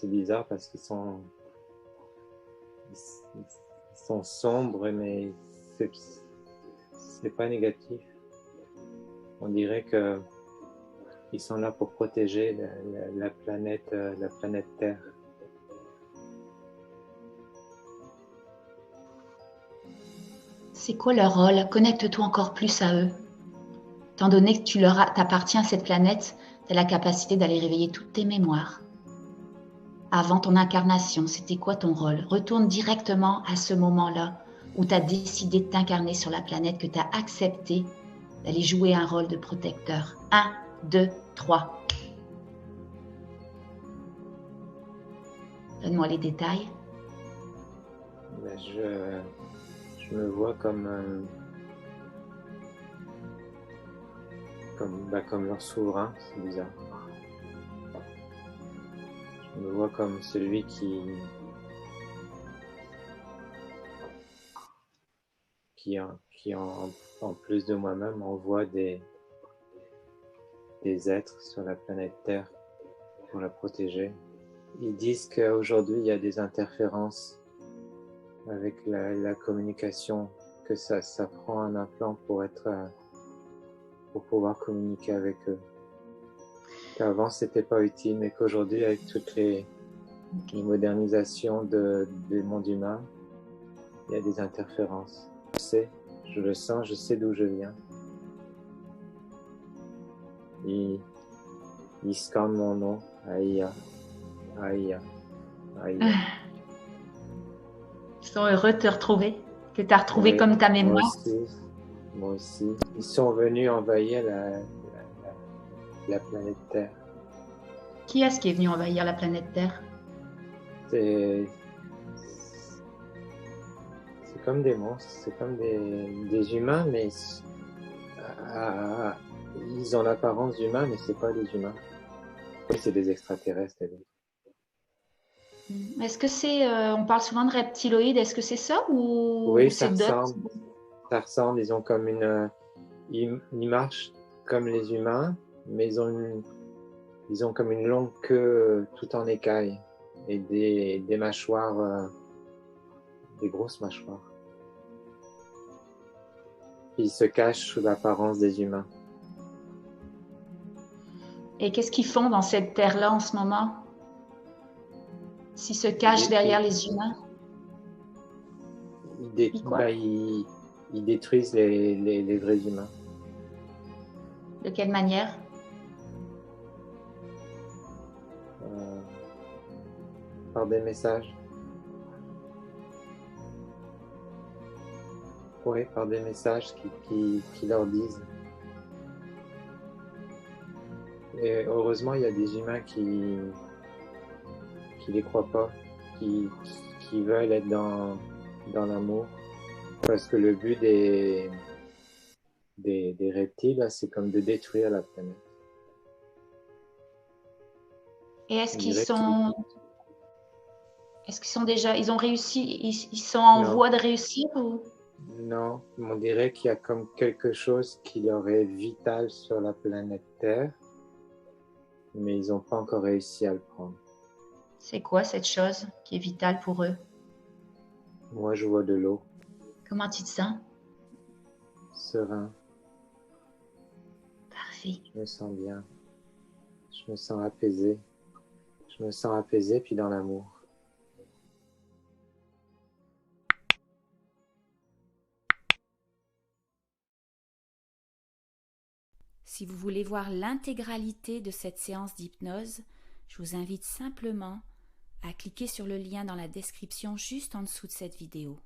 c'est bizarre parce qu'ils sont sombres, mais c'est pas négatif. On dirait que ils sont là pour protéger la planète Terre. C'est quoi leur rôle? Connecte-toi encore plus à eux. Étant donné que t'appartiens à cette planète, tu as la capacité d'aller réveiller toutes tes mémoires. Avant ton incarnation, c'était quoi ton rôle? Retourne directement à ce moment-là où tu as décidé de t'incarner sur la planète, que tu as accepté d'aller jouer un rôle de protecteur. 1, 2, 3. Donne-moi les détails. Mais je me vois comme leur souverain, c'est bizarre. Je me vois comme celui qui en plus de moi-même envoie des êtres sur la planète Terre pour la protéger. Ils disent qu'aujourd'hui il y a des interférences avec la communication, que ça prend un implant pour pouvoir communiquer avec eux. Qu'avant c'était pas utile, mais qu'aujourd'hui avec toutes les modernisations du monde humain, il y a des interférences. Je le sens, je sais d'où je viens. Il scanne mon nom, Aïa, Aïa, Aïa. Ils sont heureux de te retrouver, que tu as retrouvé Oui, comme ta mémoire. Moi aussi. Ils sont venus envahir la planète Terre. Qui est-ce qui est venu envahir la planète Terre? C'est comme des monstres, c'est comme des humains, mais ils ont l'apparence d'humains, mais c'est pas des humains. C'est des extraterrestres. Est-ce que c'est, on parle souvent de reptiloïdes, est-ce que c'est ça ou oui, c'est d'autres? Ça ressemble, ils ont comme ils marchent comme les humains, mais ils ont comme une longue queue tout en écailles et des mâchoires, des grosses mâchoires. Ils se cachent sous l'apparence des humains. Et qu'est-ce qu'ils font dans cette terre-là en ce moment? S'ils se cachent derrière les humains? Ils détruisent les vrais humains. De quelle manière? Par des messages. Oui, par des messages qui leur disent. Et heureusement, il y a des humains qui les croient pas, qui veulent être dans l'amour. Parce que le but des reptiles, c'est comme de détruire la planète. Et est-ce qu'ils sont déjà, ils ont réussi, ils sont en voie de réussir ou? Non, on dirait qu'il y a comme quelque chose qui leur est vital sur la planète Terre, mais ils n'ont pas encore réussi à le prendre. C'est quoi cette chose qui est vitale pour eux? Moi, je vois de l'eau. Comment tu te sens? Serein. Parfait. Je me sens bien. Je me sens apaisé. Je me sens apaisé puis dans l'amour. Si vous voulez voir l'intégralité de cette séance d'hypnose, je vous invite simplement à cliquer sur le lien dans la description juste en dessous de cette vidéo.